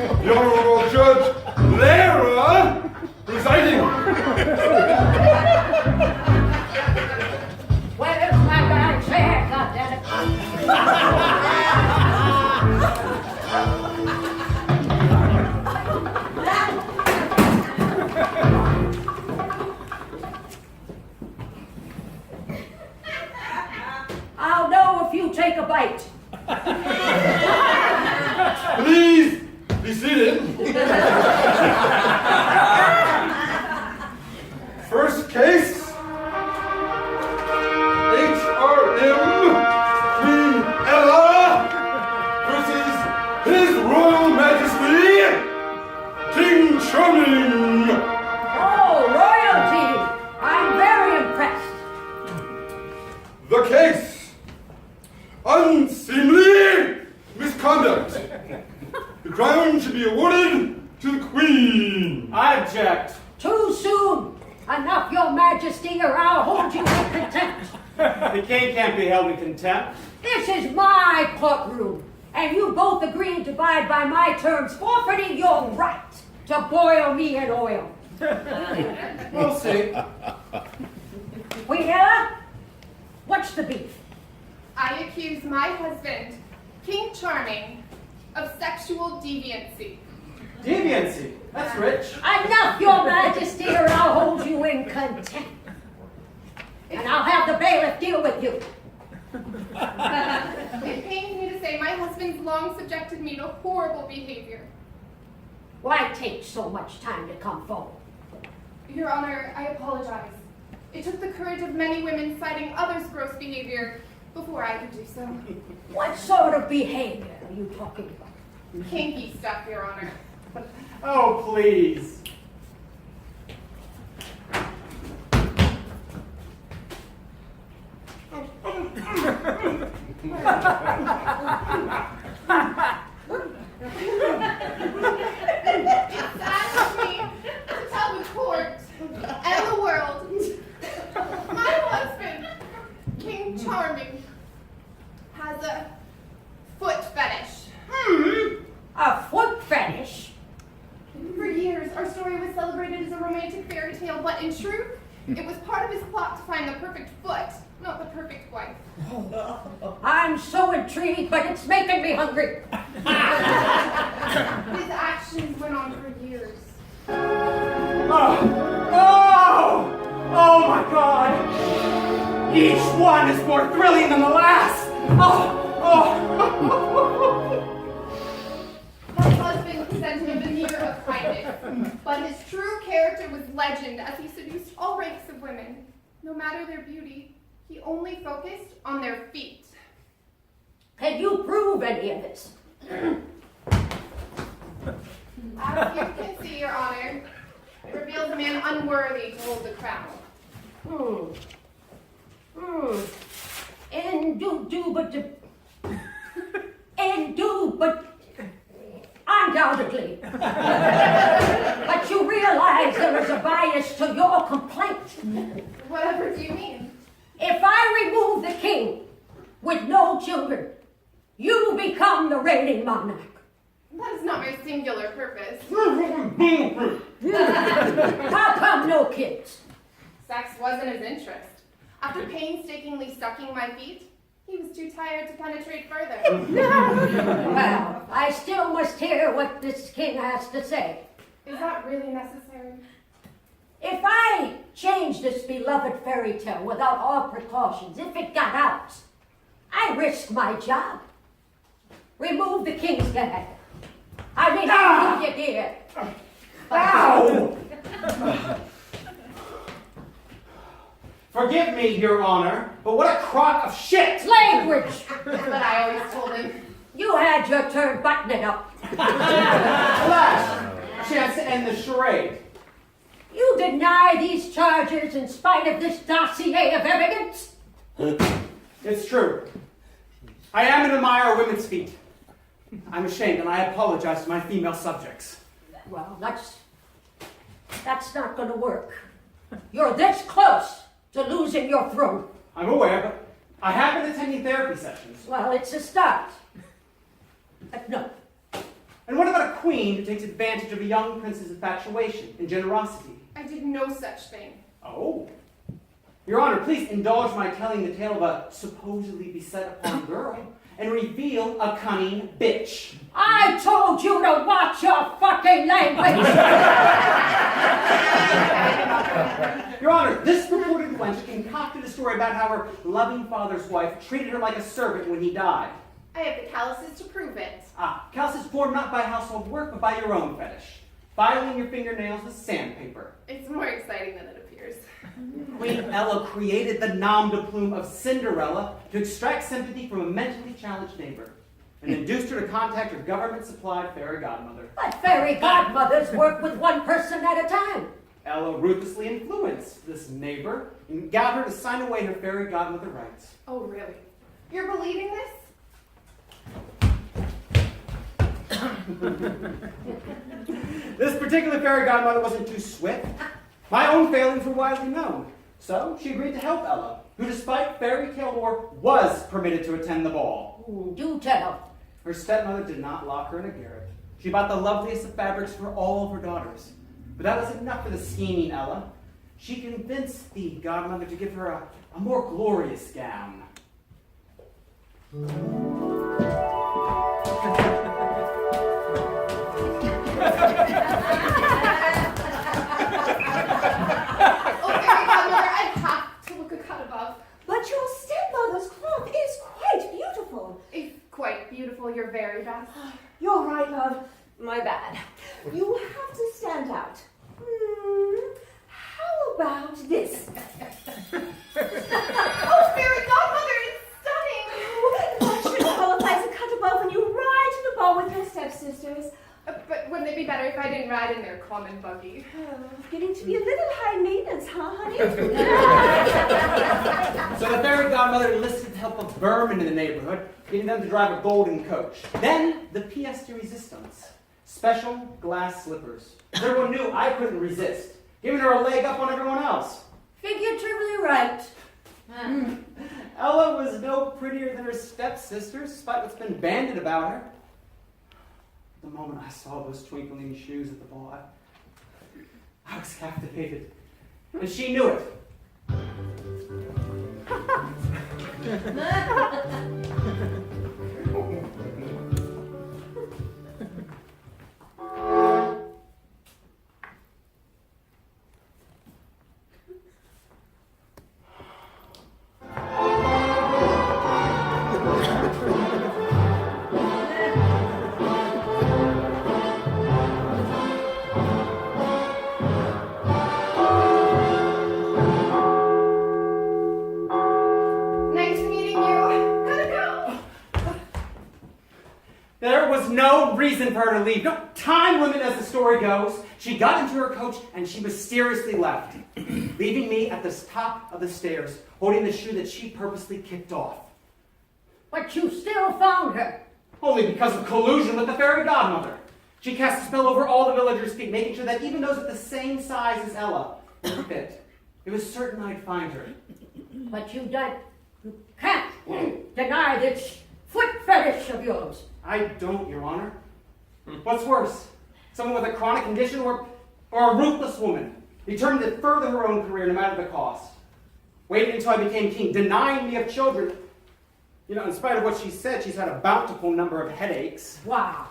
The Honorable Judge Lara presiding. Where's my guy chair, goddammit? I'll know if you take a bite. Please be seated. First case. HRM Queen Ella versus His Royal Majesty King Charming. Oh, royalty! I'm very impressed. The case. Unseemly misconduct. The crown should be awarded to the Queen. I object. Too soon. Enough, Your Majesty, or I'll hold you in contempt. The king can't be held in contempt. This is my courtroom, and you both agreed to abide by my terms, forfeiting your right to boil me in oil. We'll see. Queen Ella, what's the beef? I accuse my husband, King Charming, of sexual deviancy. Deviancy. That's rich. Enough, Your Majesty, or I'll hold you in contempt. And I'll have the bailiff deal with you. It pains me to say my husband's long subjected me to horrible behavior. Why take so much time to come forward? Your Honor, I apologize. It took the courage of many women citing others' gross behavior before I could do so. What sort of behavior are you talking about? Kinky stuff, Your Honor. Oh, please. It saddens me to tell the court and the world my husband, King Charming, has a foot fetish. A foot fetish? For years, our story was celebrated as a romantic fairy tale, but in truth, it was part of his plot to find the perfect foot, not the perfect wife. I'm so intrigued, but it's making me hungry. His actions went on for years. Oh my God! Each one is more thrilling than the last. My husband presented a veneer of kindness, but his true character was legend as he seduced all ranks of women. No matter their beauty, he only focused on their feet. Can you prove any of this? As you can see, Your Honor, it reveals a man unworthy to hold the crown. Undoubtedly. But you realize there is a bias to your complaint. Whatever do you mean? If I remove the king with no children, you become the reigning monarch. That is not my singular purpose. How come no kids? Sex wasn't his interest. After painstakingly sucking my feet, he was too tired to penetrate further. Well, I still must hear what this king has to say. Is that really necessary? If I change this beloved fairy tale without all precautions, if it got out, I risk my job. Remove the king's head. I mean, how did you get? Ow! Forgive me, Your Honor, but what a crock of shit! Language! But I always told him. You had your turn, button it up. Alas, a chance to end the charade. You deny these charges in spite of this dossier of evidence? It's true. I am an admirer of women's feet. I'm ashamed and I apologize to my female subjects. Well, that's not going to work. You're this close to losing your throne. I'm aware, but I have been attending therapy sessions. Well, it's a start. But no. And what about a queen who takes advantage of a young prince's infatuation and generosity. I did no such thing. Oh. Your Honor, please indulge my telling the tale of a supposedly beset upon girl and reveal a cunning bitch. I told you to watch your fucking language! Your Honor, this purported wench concocted a story about how her loving father's wife treated her like a servant when he died. I have the calluses to prove it. Calluses formed not by household work, but by your own fetish. Filing your fingernails with sandpaper. It's more exciting than it appears. Queen Ella created the nom de plume of Cinderella to extract sympathy from a mentally challenged neighbor and induced her to contact her government-supplied fairy godmother. But fairy godmothers work with one person at a time. Ella ruthlessly influenced this neighbor and got her to sign away her fairy godmother rights. Oh, really? You're believing this? This particular fairy godmother wasn't too swift. My own failings were widely known. So she agreed to help Ella, who despite fairy tale lore was permitted to attend the ball. Do tell. Her stepmother did not lock her in a garret. She bought the loveliest of fabrics for all of her daughters. But that wasn't enough for the scheming Ella. She convinced the godmother to give her a more glorious gown. But your stepmother's cloth is quite beautiful. It's quite beautiful, you're very best. You're right, love. My bad. You have to stand out. How about this? Oh, fairy godmother, it's stunning! That should qualify as a cut above when you ride to the ball with your stepsisters. But wouldn't it be better if I didn't ride in their common buggy? Getting to be a little high maintenance, huh, honey? So the fairy godmother enlisted the help of vermin in the neighborhood, getting them to drive a golden coach. Then the pièce de resistance. Special glass slippers. Everyone knew I couldn't resist, giving her a leg up on everyone else. Figuratively right. Ella was no prettier than her stepsister, despite what's been bandied about her. The moment I saw those twinkling shoes at the ball, I was captivated. And she knew it. No reason for her to leave. No time limit as the story goes. She got into her coach and she mysteriously left, leaving me at the top of the stairs, holding the shoe that she purposely kicked off. But you still found her. Only because of collusion with the fairy godmother. She cast a spell over all the villagers' feet, making sure that even those with the same size as Ella would fit. It was certain I'd find her. But you can't deny this foot fetish of yours. I don't, Your Honor. What's worse, someone with a chronic condition or a ruthless woman, determined to further her own career no matter the cost. Waiting until I became king, denying me of children. You know, in spite of what she said, she's had a bountiful number of headaches. Wow.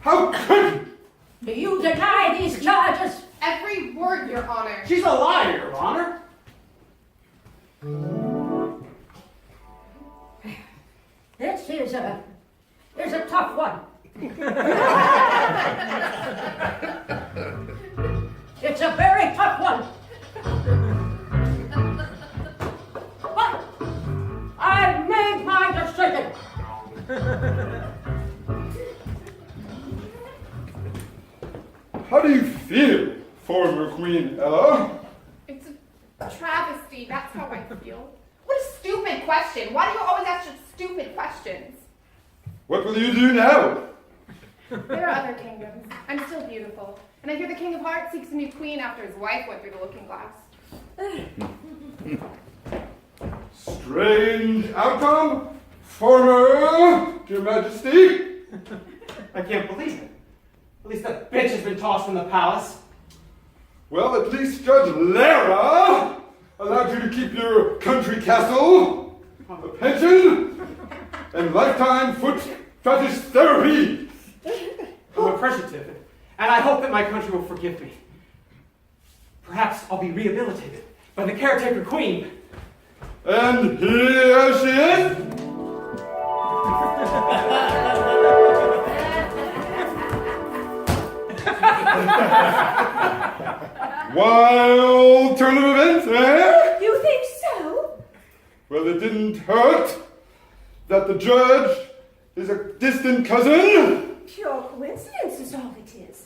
How could you? Do you deny these charges? Every word, Your Honor. She's a liar, Your Honor. This is a tough one. It's a very tough one. But I've made my decision. How do you feel, former Queen Ella? It's a travesty. That's how I feel. What a stupid question. Why do you always ask such stupid questions? What will you do now? There are other kingdoms. I'm still beautiful. And I hear the King of Hearts seeks a new queen after his wife went through the looking glass. Strange outcome Former, Your Majesty. I can't believe it. At least that bitch has been tossed from the palace. Well, at least Judge Lara allowed you to keep your country castle, a pension, and lifetime foot fetish therapy. I'm appreciative, and I hope that my country will forgive me. Perhaps I'll be rehabilitated by the caretaker queen. And here she is. Wild turn of events, eh? You think so? Well, it didn't hurt that the judge is a distant cousin. Pure coincidence is all it is.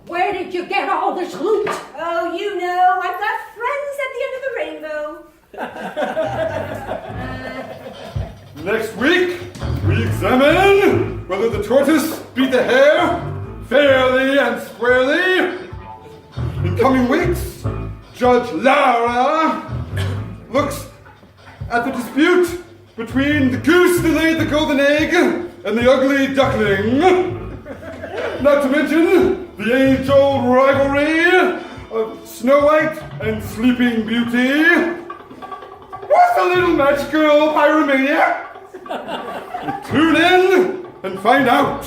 Where did you get all this loot? Oh, you know, I've got friends at the end of the rainbow. Next week, we examine whether the tortoise beat the hare fairly and squarely. In coming weeks, Judge Lara looks at the dispute between the goose that laid the golden egg and the ugly duckling. Not to mention the age-old rivalry of Snow White and Sleeping Beauty. What's a little match girl pyromaniac? Tune in and find out.